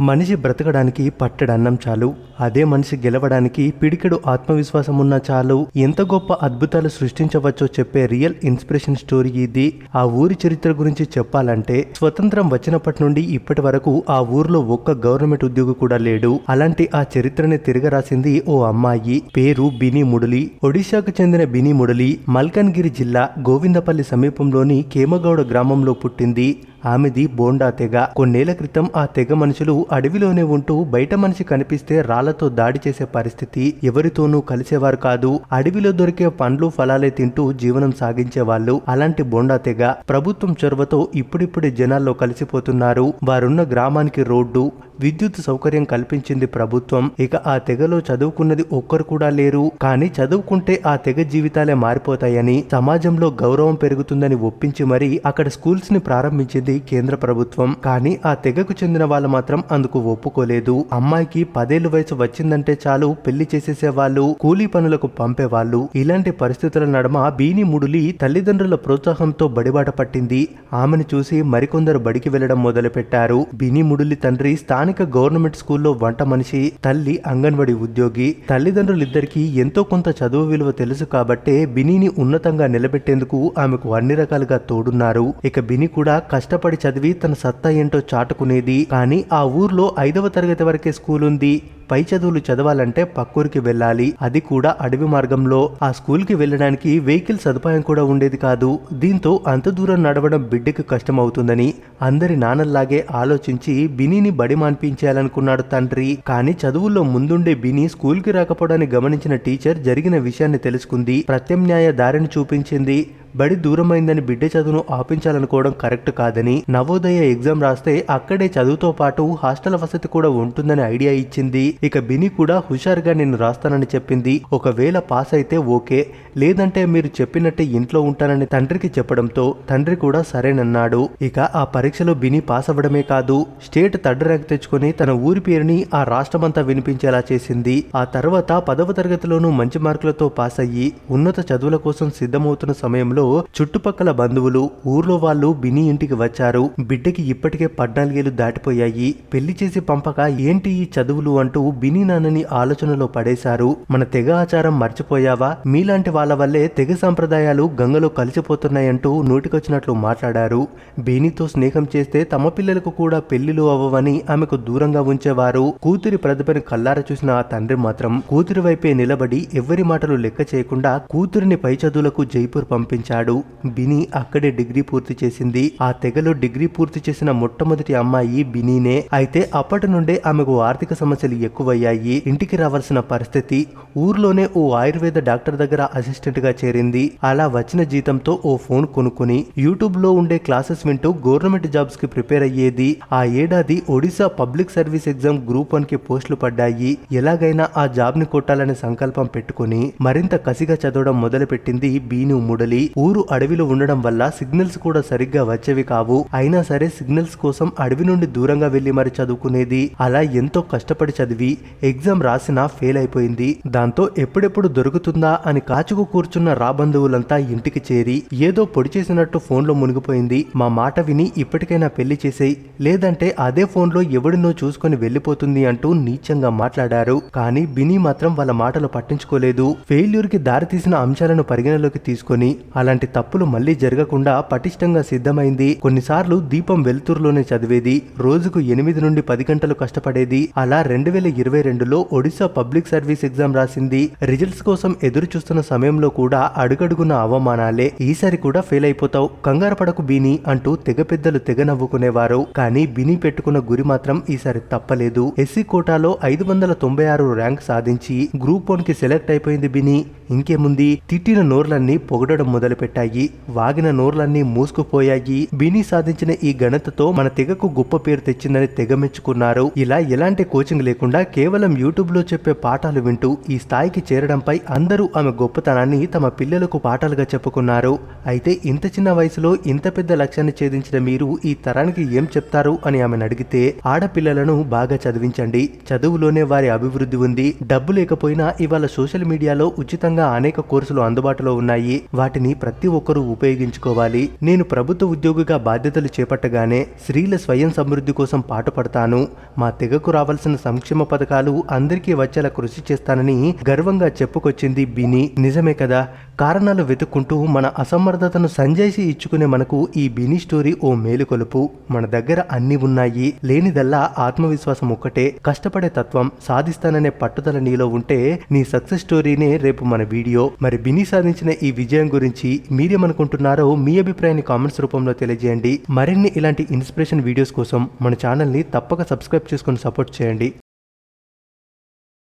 మనిషి బ్రతకడానికి పట్టెడన్నం చాలు. అదే మనిషి గెలవడానికి పిడికెడు ఆత్మవిశ్వాసం ఉన్నా చాలు. ఎంత గొప్ప అద్భుతాలు సృష్టించవచ్చో చెప్పే రియల్ ఇన్స్పిరేషన్ స్టోరీ ఇది. ఆ ఊరి చరిత్ర గురించి చెప్పాలంటే స్వతంత్రం వచ్చినప్పటి నుండి ఇప్పటి వరకు ఆ ఊర్లో ఒక్క గవర్నమెంట్ ఉద్యోగి కూడా లేడు. అలాంటి ఆ చరిత్రని తిరగరాసింది ఓ అమ్మాయి. పేరు బిని ముడలి. ఒడిశాకు చెందిన బిని ముడలి మల్కన్గిరి జిల్లా గోవిందపల్లి సమీపంలోని కేమగౌడ గ్రామంలో పుట్టింది. ఆమెది బోండా తెగ. కొన్నేళ్ల క్రితం ఆ తెగ మనుషులు అడవిలోనే ఉంటూ బయట మనిషి కనిపిస్తే రాళ్లతో దాడి చేసే పరిస్థితి. ఎవరితోనూ కలిసేవారు కాదు. అడవిలో దొరికే పండ్లు ఫలాలే తింటూ జీవనం సాగించేవాళ్ళు. అలాంటి బోండా తెగ ప్రభుత్వం చొరవతో ఇప్పుడిప్పుడే జనాల్లో కలిసిపోతున్నారు. వారున్న గ్రామానికి రోడ్డు, విద్యుత్ సౌకర్యం కల్పించింది ప్రభుత్వం. ఇక ఆ తెగలో చదువుకున్నది ఒక్కరు కూడా లేరు. కానీ చదువుకుంటే ఆ తెగ జీవితాలే మారిపోతాయని, సమాజంలో గౌరవం పెరుగుతుందని ఒప్పించి మరీ అక్కడ స్కూల్స్ ని ప్రారంభించింది కేంద్ర ప్రభుత్వం. కానీ ఆ తెగకు చెందిన వాళ్ళు మాత్రం అందుకు ఒప్పుకోలేదు. అమ్మాయికి 10 ఏళ్ల వయసు వచ్చిందంటే చాలు పెళ్లి చేసేసేవాళ్ళు, కూలీ పనులకు పంపేవాళ్ళు. ఇలాంటి పరిస్థితుల నడుమ బీని ముడులి తల్లిదండ్రుల ప్రోత్సాహంతో బడిబాట పట్టింది. ఆమెను చూసి మరికొందరు బడికి వెళ్లడం మొదలుపెట్టారు. బీని ముడులి తండ్రి స్థానిక గవర్నమెంట్ స్కూల్లో వంట మనిషి, తల్లి అంగన్వాడీ ఉద్యోగి. తల్లిదండ్రులిద్దరికీ ఎంతో కొంత చదువు విలువ తెలుసు కాబట్టే బినీని ఉన్నతంగా నిలబెట్టేందుకు ఆమెకు అన్ని రకాలుగా తోడున్నారు. ఇక బిని కూడా కష్టపడి చదివి తన సత్తా ఏంటో చాటుకునేది. కానీ ఆ ఊర్లో 5వ తరగతి వరకే స్కూల్ ఉంది. పై చదువులు చదవాలంటే పక్కూరికి వెళ్ళాలి. అది కూడా అడవి మార్గంలో. ఆ స్కూల్ కి వెళ్ళడానికి వెహికల్ సదుపాయం కూడా ఉండేది కాదు. దీంతో అంత దూరం నడవడం బిడ్డకు కష్టం అవుతుందని అందరి నాన్నల్లాగే ఆలోచించి బినీని బడి మాన్పించాలనుకున్నాడు తండ్రి. కానీ చదువుల్లో ముందుండే బిని స్కూల్ కి రాకపోవడాన్ని గమనించిన టీచర్ జరిగిన విషయాన్ని తెలుసుకుంది. ప్రత్యామ్నాయ దారిని చూపించింది. బడి దూరమైందని బిడ్డ చదువును ఆపించాలనుకోవడం కరెక్ట్ కాదని, నవోదయ ఎగ్జామ్ రాస్తే అక్కడే చదువుతో పాటు హాస్టల్ వసతి కూడా ఉంటుందని ఐడియా ఇచ్చింది. ఇక బిని కూడా హుషారుగా నేను రాస్తానని చెప్పింది. ఒకవేళ పాస్ అయితే ఓకే, లేదంటే మీరు చెప్పినట్టే ఇంట్లో ఉంటానని తండ్రికి చెప్పడంతో తండ్రి కూడా సరేనన్నాడు. ఇక ఆ పరీక్షలో బిని పాస్ అవ్వడమే కాదు, స్టేట్ 3rd ర్యాంక్ తెచ్చుకొని తన ఊరి పేరుని ఆ రాష్ట్రమంతా వినిపించేలా చేసింది. ఆ తర్వాత 10వ తరగతిలోనూ మంచి మార్కులతో పాస్ అయ్యి ఉన్నత చదువుల కోసం సిద్ధమవుతున్న సమయంలో చుట్టుపక్కల బంధువులు, ఊర్లో వాళ్ళు బిని ఇంటికి వచ్చారు. బిడ్డకి ఇప్పటికే 14 ఏళ్లు దాటిపోయాయి, పెళ్లి చేసి పంపక ఏంటి ఈ చదువులు అంటూ బిని నాన్నని ఆలోచనలో పడేశారు. మన తెగ ఆచారం మర్చిపోయావా, మీలాంటి వాళ్ళ వల్లే తెగ సంప్రదాయాలు గంగలో కలిసిపోతున్నాయంటూ నోటికొచ్చినట్లు మాట్లాడారు. బినితో స్నేహం చేస్తే తమ పిల్లలకు కూడా పెళ్లిలు అవ్వవని ఆమెకు దూరంగా ఉంచేవారు. కూతురి ప్రతిభను కల్లార చూసిన ఆ తండ్రి మాత్రం కూతురి వైపే నిలబడి ఎవ్వరి మాటలు లెక్క చేయకుండా కూతురిని పై చదువులకు జైపూర్ పంపించారు. బిని అక్కడే డిగ్రీ పూర్తి చేసింది. ఆ తెగలో డిగ్రీ పూర్తి చేసిన మొట్టమొదటి అమ్మాయి బినీనే. అయితే అప్పటి నుండే ఆమెకు ఆర్థిక సమస్యలు ఎక్కువయ్యాయి. ఇంటికి రావాల్సిన పరిస్థితి. ఊర్లోనే ఓ ఆయుర్వేద డాక్టర్ దగ్గర అసిస్టెంట్ గా చేరింది. అలా వచ్చిన జీతంతో ఓ ఫోన్ కొనుక్కుని యూట్యూబ్ లో ఉండే క్లాసెస్ వింటూ గవర్నమెంట్ జాబ్స్ కి ప్రిపేర్ అయ్యేది. ఆ ఏడాది Odisha public service exam group 1 కి పోస్టులు పడ్డాయి. ఎలాగైనా ఆ జాబ్ ని కొట్టాలని సంకల్పం పెట్టుకుని మరింత కసిగా చదవడం మొదలుపెట్టింది బీను ముడలి. ఊరు అడవిలో ఉండడం వల్ల సిగ్నల్స్ కూడా సరిగ్గా వచ్చేవి కావు. అయినా సరే సిగ్నల్స్ కోసం అడవి నుండి దూరంగా వెళ్లి మరి చదువుకునేది. అలా ఎంతో కష్టపడి చదివి ఎగ్జామ్ రాసినా ఫెయిల్ అయిపోయింది. దాంతో ఎప్పుడెప్పుడు దొరుకుతుందా అని కాచుకు కూర్చున్న రాబంధువులంతా ఇంటికి చేరి ఏదో పొడి చేసినట్టు ఫోన్లో మునిగిపోయింది. మా మాట విని ఇప్పటికైనా పెళ్లి చేసేయి, లేదంటే అదే ఫోన్లో ఎవడినో చూసుకొని వెళ్లిపోతుంది అంటూ నీచంగా మాట్లాడారు. కానీ బిని మాత్రం వాళ్ళ మాటలు పట్టించుకోలేదు. ఫెయిల్యూర్ కి దారి తీసిన అంశాలను పరిగణలోకి తీసుకొని అలాంటి తప్పులు మళ్లీ జరగకుండా పటిష్టంగా సిద్ధమైంది. కొన్నిసార్లు దీపం వెలుతురులోనే చదివేది. రోజుకు 8 నుండి 10 గంటలు కష్టపడేది. అలా 2022లో ఒడిశా పబ్లిక్ సర్వీస్ ఎగ్జామ్ రాసింది. రిజల్ట్స్ కోసం ఎదురు చూస్తున్న సమయంలో కూడా అడుగడుగున అవమానాలే. ఈసారి కూడా ఫెయిల్ అయిపోతావు, కంగారు పడకు బీని అంటూ తెగ పెద్దలు తెగ నవ్వుకునేవారు. కానీ బిని పెట్టుకున్న గురి మాత్రం ఈసారి తప్పలేదు. ఎస్సీ కోటాలో 596 ర్యాంక్ సాధించి గ్రూప్ 1 కి సెలెక్ట్ అయిపోయింది బిని. ఇంకేముంది, తిట్టిన నోర్లన్నీ పొగడడం మొదలుపెట్టాయి. వాగిన నోర్లన్నీ మూసుకుపోయాయి. బిని సాధించిన ఈ ఘనతతో మన తెగకు గొప్ప పేరు తెచ్చిందని తెగ మెచ్చుకున్నారు. ఇలా ఎలాంటి కోచింగ్ లేకుండా కేవలం యూట్యూబ్ లో చెప్పే పాఠాలు వింటూ ఈ స్థాయికి చేరడంపై అందరూ ఆమె గొప్పతనాన్ని తమ పిల్లలకు పాఠాలుగా చెప్పుకున్నారు. అయితే ఇంత చిన్న వయసులో ఇంత పెద్ద లక్ష్యాన్ని ఛేదించిన మీరు ఈ తరానికి ఏం చెప్తారు అని ఆమెను అడిగితే, ఆడపిల్లలను బాగా చదివించండి, చదువులోనే వారి అభివృద్ధి ఉంది. డబ్బు లేకపోయినా ఇవాళ సోషల్ మీడియాలో ఉచితంగా ఉచితంగా అనేక కోర్సులు అందుబాటులో ఉన్నాయి. వాటిని ప్రతి ఒక్కరూ ఉపయోగించుకోవాలి. నేను ప్రభుత్వ ఉద్యోగిగా బాధ్యతలు చేపట్టగానే స్త్రీల స్వయం సమృద్ధి కోసం పాటుపడతాను. మా తెగకు రావాల్సిన సంక్షేమ పథకాలు అందరికీ వచ్చేలా కృషి చేస్తానని గర్వంగా చెప్పుకొచ్చింది బిని. నిజమే కదా, కారణాలు వెతుక్కుంటూ మన అసమర్థతను సంజాయిషి ఇచ్చుకునే మనకు ఈ బిని స్టోరీ ఓ మేలుకొలుపు. మన దగ్గర అన్ని ఉన్నాయి, లేనిదల్లా ఆత్మవిశ్వాసం ఒక్కటే. కష్టపడే తత్వం, సాధిస్తాననే పట్టుదల నీలో ఉంటే నీ సక్సెస్ స్టోరీనే రేపు మన వీడియో. మరి బిని సాధించిన ఈ విజయం గురించి మీరేమనుకుంటున్నారో మీ అభిప్రాయాన్ని కామెంట్స్ రూపంలో తెలియజేయండి. మరిన్ని ఇలాంటి ఇన్స్పిరేషన్ వీడియోస్ కోసం మన ఛానల్ని తప్పక సబ్స్క్రైబ్ చేసుకొని సపోర్ట్ చేయండి.